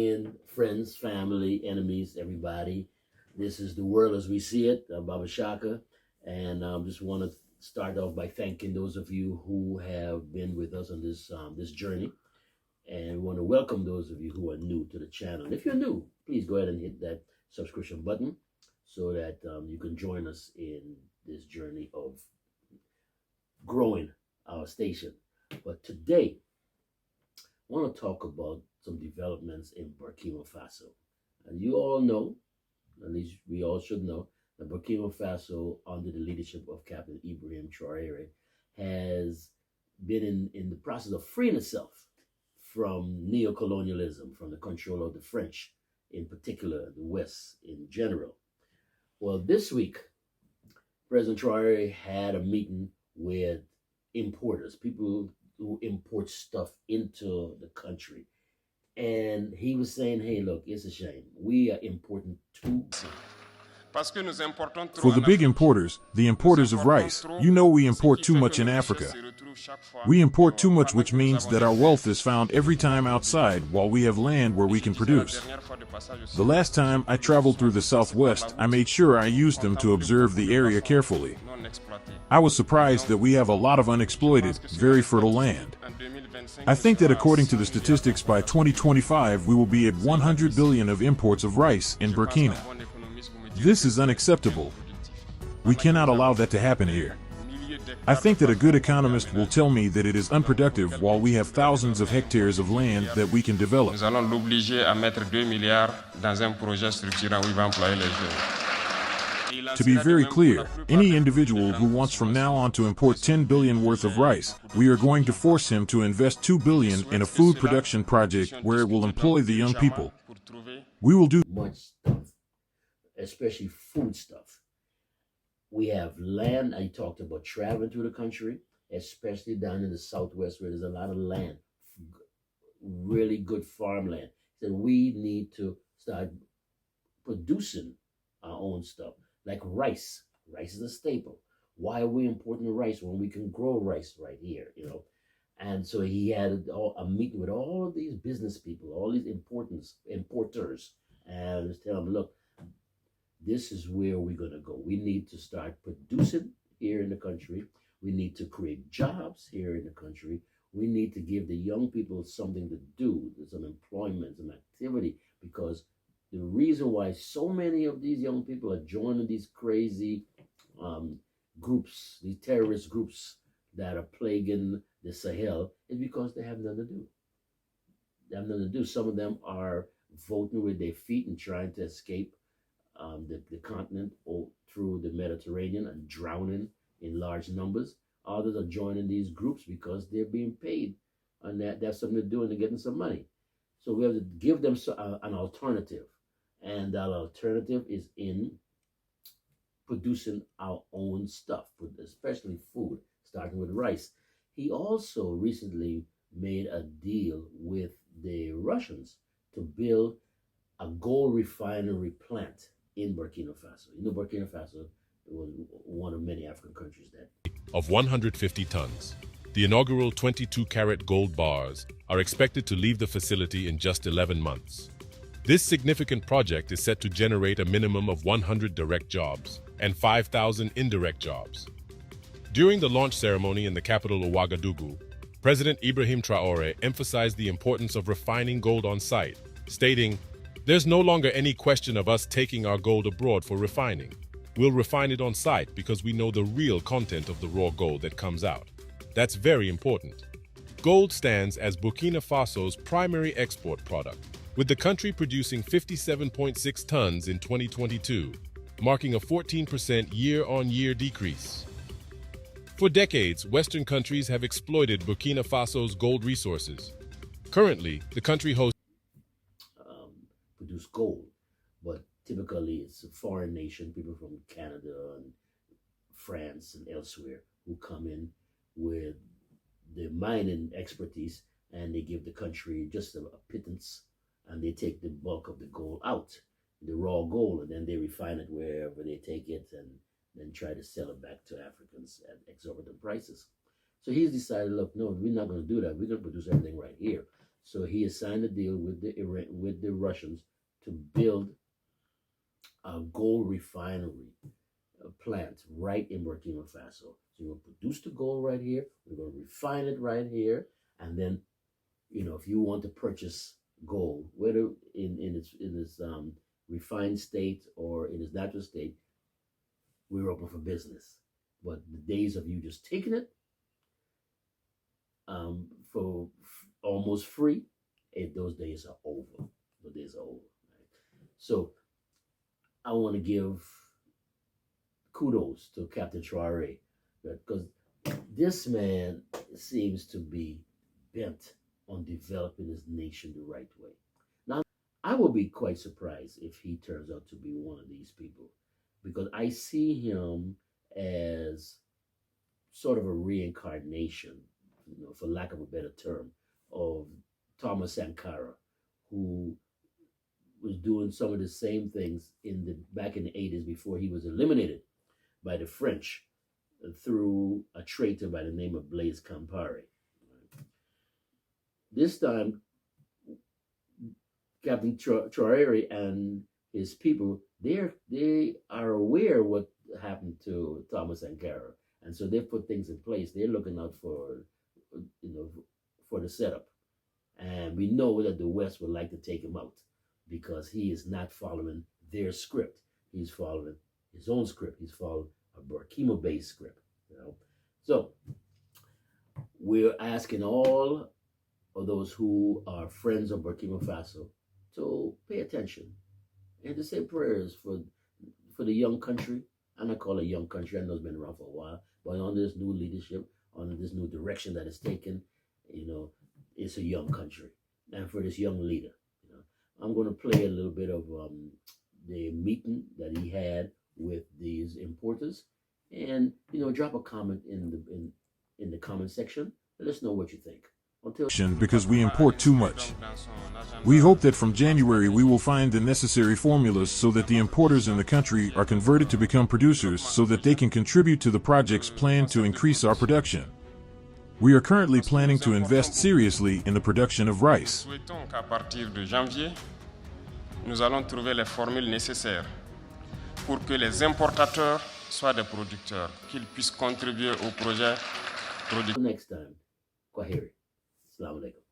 And friends, family, enemies, everybody. This is the world as we see it, Baba Shaka. And just want to start off by thanking those of you who have been with us on this journey. And we want to welcome those of you who are new to the channel. And if you're new, please go ahead and hit that subscription button so that you can join us in this journey of growing our station. But today, I want to talk about some developments in Burkina Faso. And you all know, at least we all should know, that Burkina Faso, under the leadership of Captain Ibrahim Traoré, has been in the process of freeing itself from neocolonialism, from the control of the French, in particular, the West in general. Well, this week, President Traoré had a meeting with importers, people who import stuff into the country. And he was saying, hey, look, it's a shame. We are importing too. For the big importers, the importers of rice, you know we import too much in Africa. We import too much, which means that our wealth is found every time outside while we have land where we can produce. The last time I traveled through the Southwest, I made sure I used them to observe the area carefully. I was surprised that we have a lot of unexploited, very fertile land. I think that according to the statistics, by 2025 we will be at 100 billion of imports of rice in Burkina. This is unacceptable. We cannot allow that to happen here. I think that a good economist will tell me that it is unproductive while we have thousands of hectares of land that we can develop. Nous allons l'obliger à mettre 2 milliards dans un projet structurant où il va employer les jeunes. To be very clear, any individual who wants from now on to import 10 billion worth of rice, we are going to force him to invest 2 billion in a food production project where it will employ the young people. We will do much stuff, especially food stuff. We have land. I talked about traveling through the country, especially down in the Southwest where there's a lot of land, really good farmland. So we need to start producing our own stuff, like rice. Rice is a staple. Why are we importing rice when we can grow rice right here, you know? And so he had a meeting with all of these business people, all these importers, and just tell them, look, this is where we're going to go. We need to start producing here in the country. We need to create jobs here in the country. We need to give the young people something to do, some employment, some activity, because the reason why so many of these young people are joining these crazy groups, these terrorist groups that are plaguing the Sahel, is because they have nothing to do. They have nothing to do. Some of them are voting with their feet and trying to escape the continent through the Mediterranean and drowning in large numbers. Others are joining these groups because they're being paid, and that's something to do and they're getting some money. So we have to give them an alternative, and that alternative is in producing our own stuff, especially food, starting with rice. He also recently made a deal with the Russians to build a gold refinery plant in Burkina Faso. You know, Burkina Faso was one of many African countries that of 150 tons. The inaugural 22-carat gold bars are expected to leave the facility in just 11 months. This significant project is set to generate a minimum of 100 direct jobs and 5,000 indirect jobs. During the launch ceremony in the capital Ouagadougou, President Ibrahim Traoré emphasized the importance of refining gold on site, stating, "There's no longer any question of us taking our gold abroad for refining. We'll refine it on site because we know the real content of the raw gold that comes out. That's very important." Gold stands as Burkina Faso's primary export product, with the country producing 57.6 tons in 2022, marking a 14% year-on-year decrease. For decades, Western countries have exploited Burkina Faso's gold resources. Currently, the country hosts produce gold, but typically it's a foreign nation, people from Canada and France and elsewhere, who come in with the mining expertise, and they give the country just a pittance, and they take the bulk of the gold out, the raw gold, and then they refine it wherever they take it and then try to sell it back to Africans at exorbitant prices. So he's decided, look, no, we're not going to do that. We're going to produce everything right here. So he has signed a deal with the Russians to build a gold refinery plant right in Burkina Faso. So we're going to produce the gold right here. We're going to refine it right here, and then, if you want to purchase gold, whether in its refined state or in its natural state, we're open for business. But the days of you just taking it for almost free, those days are over. Those days are over. Right? So I want to give kudos to Captain Traore, because this man seems to be bent on developing his nation the right way. Now, I will be quite surprised if he turns out to be one of these people, because I see him as sort of a reincarnation, for lack of a better term, of Thomas Sankara, who was doing some of the same things back in the 80s before he was eliminated by the French through a traitor by the name of Blaise Compaoré. This time, Captain Traore and his people, they are aware what happened to Thomas Sankara, and so they've put things in place. They're looking out for the setup, and we know that the West would like to take him out because he is not following their script. He's following his own script. He's following a Burkina-based script. So we're asking all of those who are friends of Burkina Faso to pay attention and to say prayers for the young country. And I call it young country. I know it's been around for a while, but under this new leadership, under this new direction that it's taken, it's a young country. And for this young leader, I'm going to play a little bit of the meeting that he had with these importers, and drop a comment in the comment section. Let us know what you think. Because we import too much. We hope that from January we will find the necessary formulas so that the importers in the country are converted to become producers so that they can contribute to the projects planned to increase our production. We are currently planning to invest seriously in the production of rice. Nous souhaitons qu'à partir de janvier, nous allons trouver les formules nécessaires pour que les importateurs soient des producteurs, qu'ils puissent contribuer au projet productif. Next time, Kwaheri. Assalamu alaikum.